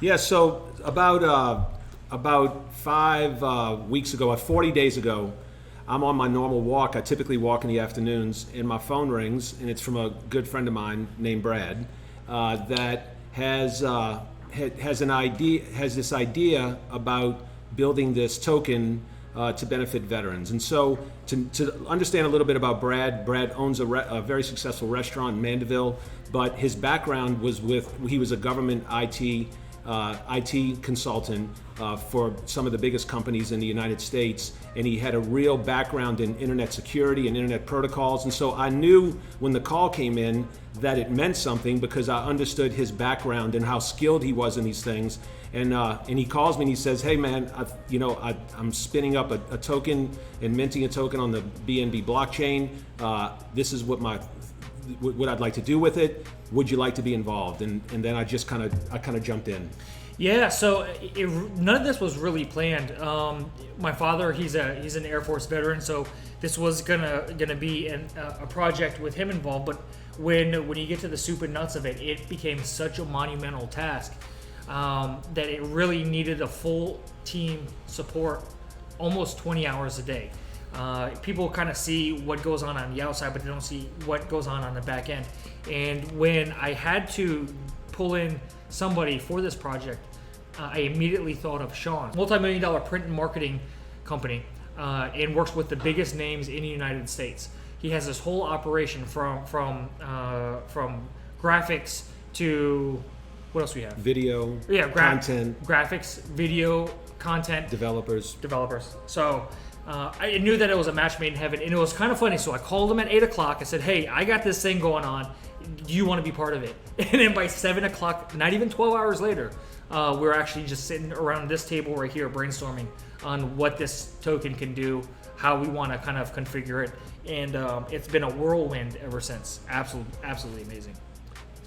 Yeah, so about 5 weeks ago, or 40 days ago, I'm on my normal walk. I typically walk in the afternoons, and my phone rings, and it's from a good friend of mine named Brad that has this idea about building this token to benefit veterans. And so, to understand a little bit about Brad, Brad owns a very successful restaurant in Mandeville, but his background was he was a government IT consultant for some of the biggest companies in the United States, and he had a real background in internet security and internet protocols. And so I knew when the call came in that it meant something because I understood his background and how skilled he was in these things. And he calls me and he says, "Hey man, I'm spinning up a token and minting a token on the BNB blockchain. This is what I'd like to do with it. Would you like to be involved?" And then I kind of jumped in. Yeah, so none of this was really planned. My father, he's an Air Force veteran, so this was gonna be a project with him involved. But when you get to the soup and nuts of it, it became such a monumental task that it really needed a full team support, almost 20 hours a day. People kind of see what goes on the outside, but they don't see what goes on the back end. And when I had to pull in somebody for this project, I immediately thought of Sean, multi-million-dollar print and marketing company, and works with the biggest names in the United States. He has this whole operation from graphics to what else we have? Video, content, graphics, video, content, developers. So I knew that it was a match made in heaven, and it was kind of funny. So I called him at 8 o'clock. I said, "Hey, I got this thing going on. Do you want to be part of it?" And then by 7 o'clock, not even 12 hours later, we were actually just sitting around this table right here brainstorming on what this token can do, how we want to kind of configure it. And it's been a whirlwind ever since. Absolutely amazing.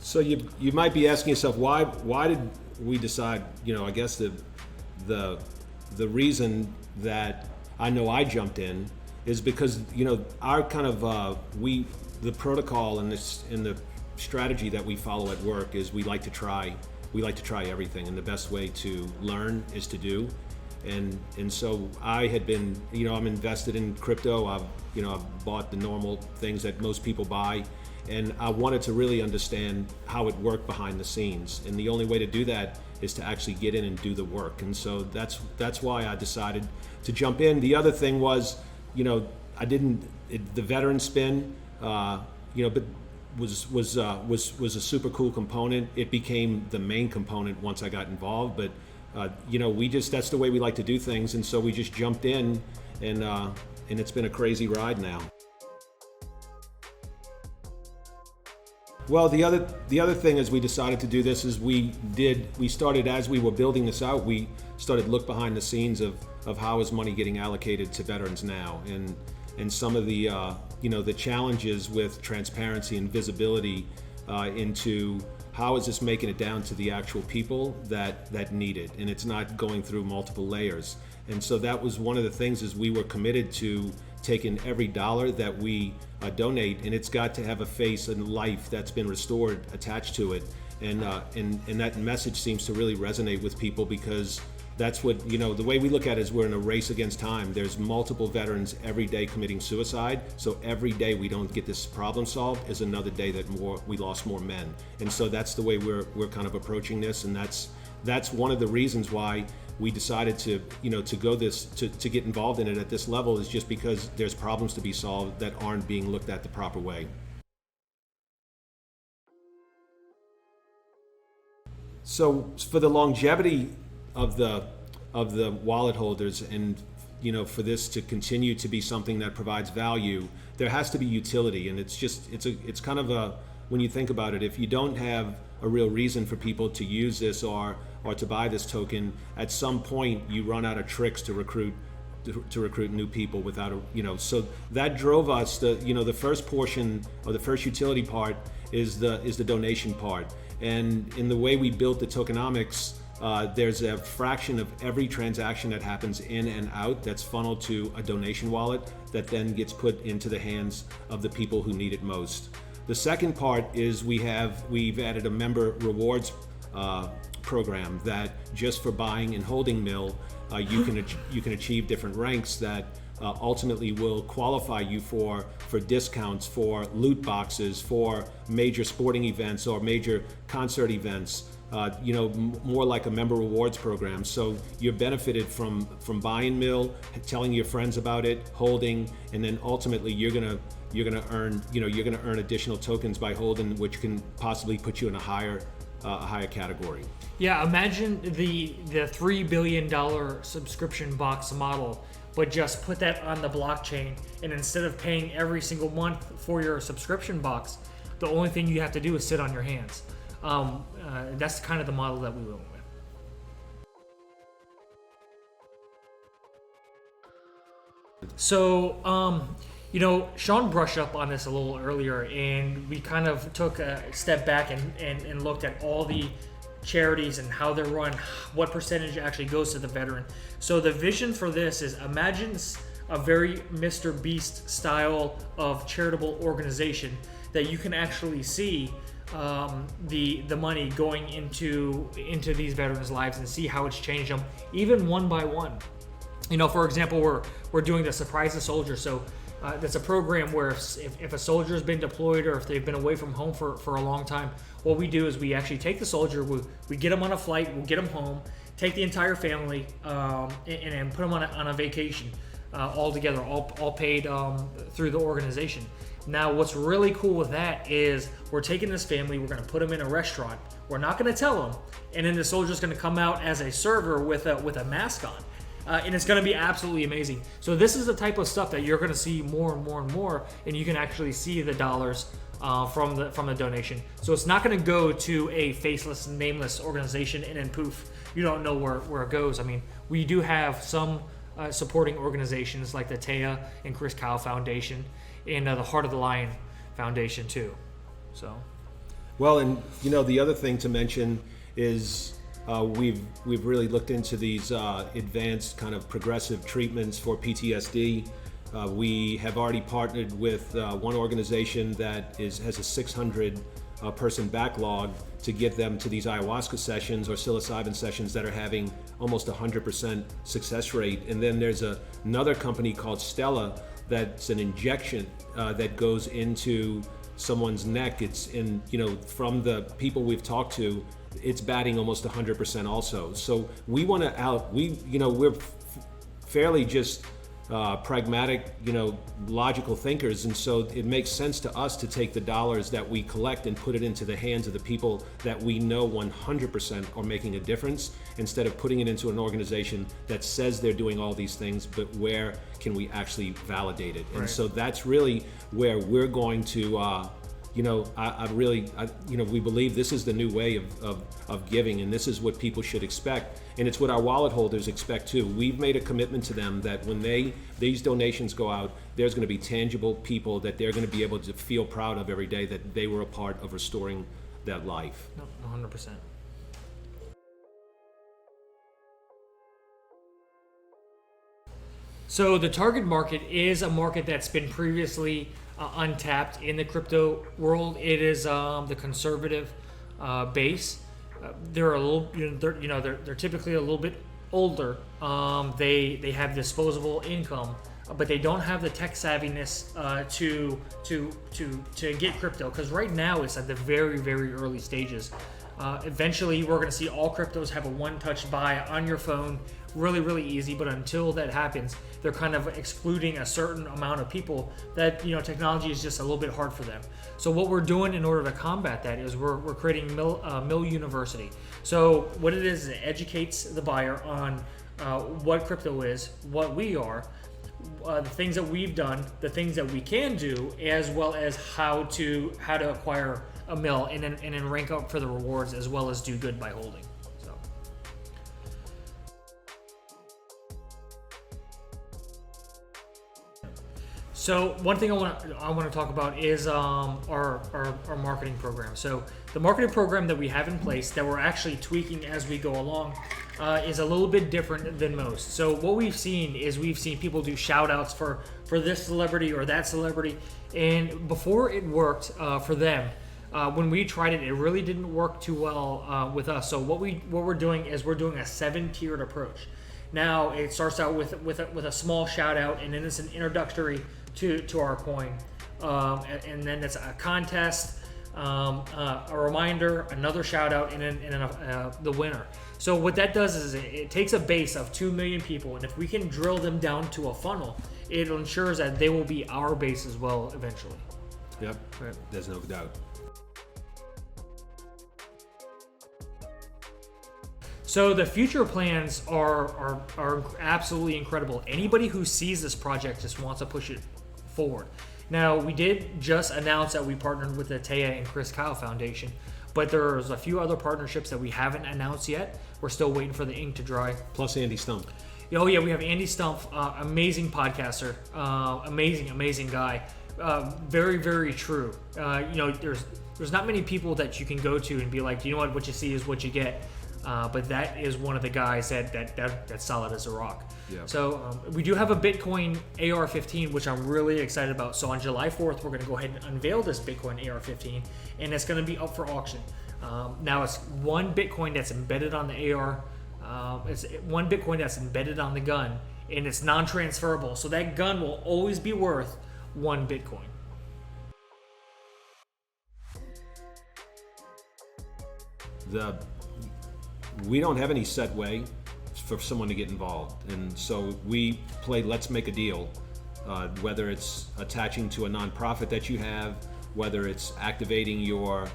So you might be asking yourself, why did we decide, I guess the reason that I know I jumped in is because, our kind of, the protocol and the strategy that we follow at work is we like to try everything, and the best way to learn is to do. And so I had been, I'm invested in crypto. I've bought the normal things that most people buy, and I wanted to really understand how it worked behind the scenes. And the only way to do that is to actually get in and do the work. And so that's why I decided to jump in. The other thing was, the veteran spin, but was a super cool component. It became the main component once I got involved, but that's the way we like to do things, and so we just jumped in, and it's been a crazy ride now. Well, the other thing is we decided to do this is we started, as we were building this out, we started to look behind the scenes of how is money getting allocated to veterans now, and some of the the challenges with transparency and visibility into how is this making it down to the actual people that need it, and it's not going through multiple layers. And so that was one of the things, is we were committed to taking every dollar that we donate, and it's got to have a face and life that's been restored attached to it. And that message seems to really resonate with people, because that's what, the way we look at it is we're in a race against time. There's multiple veterans every day committing suicide. So every day we don't get this problem solved is another day that we lost more men. And so that's the way we're kind of approaching this. And that's one of the reasons why we decided to get involved in it at this level, is just because there's problems to be solved that aren't being looked at the proper way. So for the longevity of the wallet holders, and for this to continue to be something that provides value, there has to be utility. And it's kind of a, when you think about it, if you don't have a real reason for people to use this or to buy this token, at some point you run out of tricks to recruit new people without so that drove us. The first portion, or the first utility part, is the donation part. And in the way we built the tokenomics, there's a fraction of every transaction that happens in and out that's funneled to a donation wallet that then gets put into the hands of the people who need it most. The second part is we've added a member rewards program that just for buying and holding mill, you can achieve different ranks that ultimately will qualify you for discounts, for loot boxes, for major sporting events or major concert events. More like a member rewards program. So you're benefited from buying mill, telling your friends about it, holding, and then ultimately you're gonna earn additional tokens by holding, which can possibly put you in a higher category. Yeah, imagine the $3 billion subscription box model, but just put that on the blockchain, and instead of paying every single month for your subscription box, the only thing you have to do is sit on your hands. That's kind of the model that we went with. So, Sean brushed up on this a little earlier, and we kind of took a step back and looked at all the charities and how they're run, what percentage actually goes to the veteran. So the vision for this is, imagine a very Mr. Beast style of charitable organization that you can actually see the money going into these veterans' lives and see how it's changed them, even one by one. For example, we're doing the Surprise the Soldier. So that's a program where if a soldier's been deployed or if they've been away from home for a long time, what we do is we actually take the soldier, we get them on a flight, we'll get them home, take the entire family, and put them on a vacation all together, all paid through the organization. Now, what's really cool with that is we're taking this family, we're going to put them in a restaurant. We're not going to tell them, and then the soldier's going to come out as a server with a mask on. And it's going to be absolutely amazing. So this is the type of stuff that you're going to see more and more and more, and you can actually see the dollars from the donation. So it's not going to go to a faceless, nameless organization and then poof, you don't know where it goes. I mean, we do have some supporting organizations like the Taya and Chris Kyle Foundation and the Heart of the Lion Foundation too. So, well, and the other thing to mention is we've really looked into these advanced kind of progressive treatments for PTSD. We have already partnered with one organization that has a 600 person backlog to get them to these ayahuasca sessions or psilocybin sessions that are having almost 100% success rate. And then there's another company called Stella that's an injection that goes into someone's neck. It's from the people we've talked to, it's batting almost 100% also. So we want to we're fairly just pragmatic, logical thinkers, and so it makes sense to us to take the dollars that we collect and put it into the hands of the people that we know 100% are making a difference, instead of putting it into an organization that says they're doing all these things, but where can we actually validate it? And so that's really where we're going to we believe this is the new way of giving, and this is what people should expect, and it's what our wallet holders expect too. We've made a commitment to them that when these donations go out, there's going to be tangible people that they're going to be able to feel proud of every day, that they were a part of restoring that life. 100%. So the target market is a market that's been previously untapped in the crypto world. It is the conservative base. They're a little, they're typically a little bit older. They have disposable income, but they don't have the tech savviness to get crypto, because right now it's at the very, very early stages. Eventually, we're going to see all cryptos have a one-touch buy on your phone, really, really easy. But until that happens, they're kind of excluding a certain amount of people that, technology is just a little bit hard for them. So what we're doing in order to combat that is we're creating Mill University. So what it is, it educates the buyer on what crypto is, what we are, the things that we've done, the things that we can do, as well as how to acquire a mill and then rank up for the rewards, as well as do good by holding. So one thing I want to talk about is our marketing program. So the marketing program that we have in place, that we're actually tweaking as we go along, is a little bit different than most. So what we've seen people do shout outs for this celebrity or that celebrity, and before it worked for them, When we tried it, it really didn't work too well with us. So what we're doing is we're doing a 7-tiered approach. Now it starts out with a small shout out, and then it's an introductory to our coin, and then it's a contest, a reminder, another shout out, and then the winner. So what that does is it takes a base of 2 million people, and if we can drill them down to a funnel, it ensures that they will be our base as well eventually. Yep, Right. there's no doubt. So the future plans are absolutely incredible. Anybody who sees this project just wants to push it forward. Now, we did just announce that we partnered with the Taya and Chris Kyle Foundation, but there's a few other partnerships that we haven't announced yet. We're still waiting for the ink to dry. Plus Andy Stump. Oh yeah, we have Andy Stump, amazing podcaster, amazing guy, very, very true. There's not many people that you can go to and be like, you know what you see is what you get. But that is one of the guys that's solid as a rock. Yeah. So we do have a Bitcoin AR-15, which I'm really excited about. So on July 4th, we're going to go ahead and unveil this Bitcoin AR-15, and it's going to be up for auction. Now it's one Bitcoin that's embedded on the AR. It's one Bitcoin that's embedded on the gun, and it's non-transferable. So that gun will always be worth one Bitcoin. We don't have any set way for someone to get involved, and so we play let's make a deal, whether it's attaching to a nonprofit that you have, whether it's activating your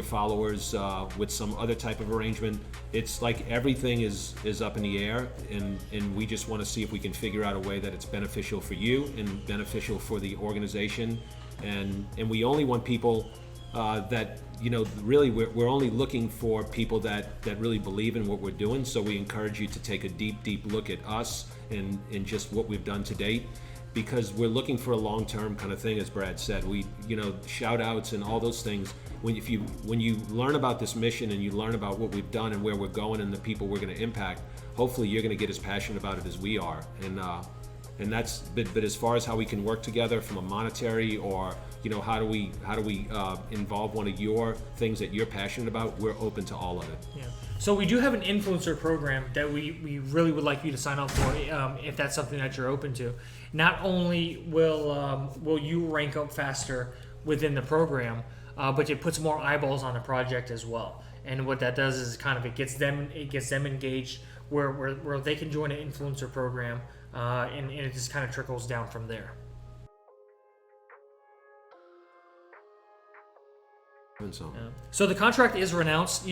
followers with some other type of arrangement. It's like everything is up in the air, and we just want to see if we can figure out a way that it's beneficial for you and beneficial for the organization, and we only want people that, really we're only looking for people that really believe in what we're doing. So we encourage you to take a deep look at us and just what we've done to date, because we're looking for a long-term kind of thing, as Brad said. We, shout outs and all those things. When you learn about this mission and you learn about what we've done and where we're going and the people we're going to impact, hopefully you're going to get as passionate about it as we are. And that's, but as far as how we can work together from a monetary or, how do we involve one of your things that you're passionate about, we're open to all of it. Yeah. So we do have an influencer program that we really would like you to sign up for, if that's something that you're open to. Not only will you rank up faster within the program, but it puts more eyeballs on the project as well. And what that does is it gets them engaged where they can join an influencer program, and it just kind of trickles down from there. So the contract is renounced.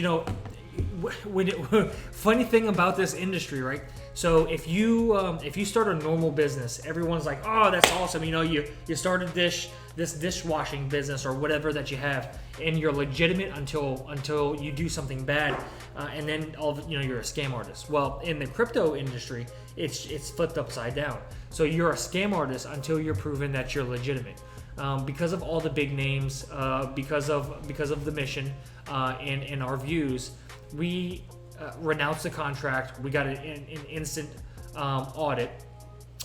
Funny thing about this industry, right? So if you start a normal business, everyone's like, "Oh, that's awesome!" You started this dishwashing business or whatever that you have, and you're legitimate until you do something bad, and then you're a scam artist. Well, in the crypto industry, it's flipped upside down. So you're a scam artist until you're proven that you're legitimate. Because of all the big names, because of the mission, and our views, we renounced the contract. We got an instant audit.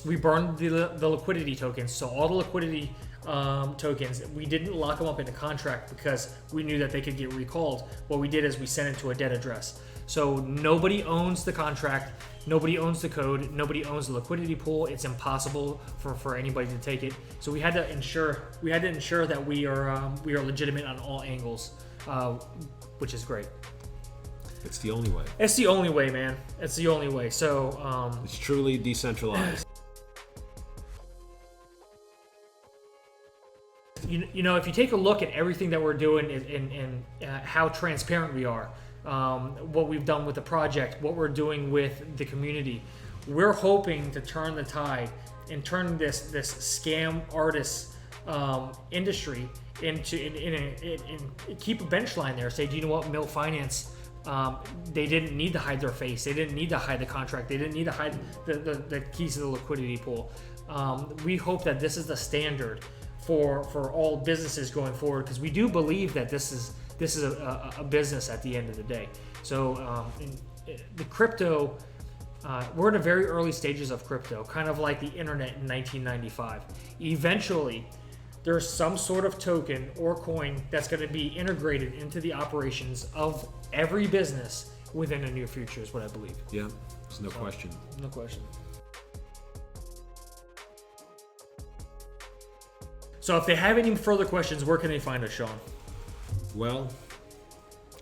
We burned the liquidity tokens. So all the liquidity tokens, we didn't lock them up in the contract because we knew that they could get recalled. What we did is we sent it to a dead address. So nobody owns the contract, nobody owns the code, nobody owns the liquidity pool. It's impossible for anybody to take it. So we had to ensure that we are legitimate on all angles, which is great. It's the only way. It's the only way, man. It's the only way. So it's truly decentralized. If you take a look at everything that we're doing and how transparent we are, what we've done with the project, what we're doing with the community, we're hoping to turn the tide and turn this scam artist industry into and keep a bench line there. Say, do you know what, Military.Finance, they didn't need to hide their face. They didn't need to hide the contract. They didn't need to hide the keys to the liquidity pool. We hope that this is the standard for all businesses going forward, because we do believe that this is a business at the end of the day. So the crypto, we're in the very early stages of crypto, kind of like the internet in 1995. Eventually, there's some sort of token or coin that's going to be integrated into the operations of every business within the near future is what I believe. Yeah, there's no question. No question. So if they have any further questions, where can they find us, Sean? Well,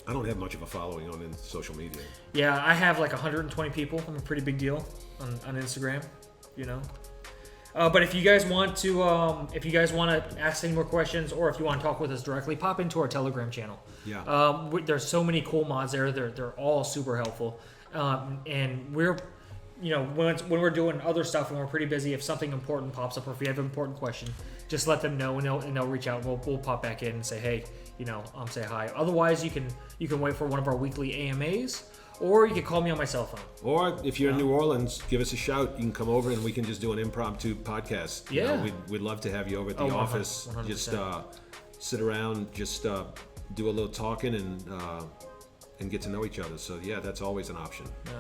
I don't have much of a following on social media. Yeah, I have like 120 people. I'm a pretty big deal on Instagram, you know. But if you guys want to, ask any more questions, or if you want to talk with us directly, pop into our Telegram channel. Yeah. There's so many cool mods there. They're all super helpful. And we're, when we're doing other stuff and we're pretty busy, if something important pops up or if you have an important question, just let them know and they'll reach out. We'll pop back in and say, hey, say hi. Otherwise, you can wait for one of our weekly AMAs. Or you can call me on my cell phone. Or if you're in New Orleans, give us a shout. You can come over and we can just do an impromptu podcast. Yeah. We'd love to have you over at the office. 100%. Just sit around, just do a little talking and get to know each other. So yeah, that's always an option. Yeah.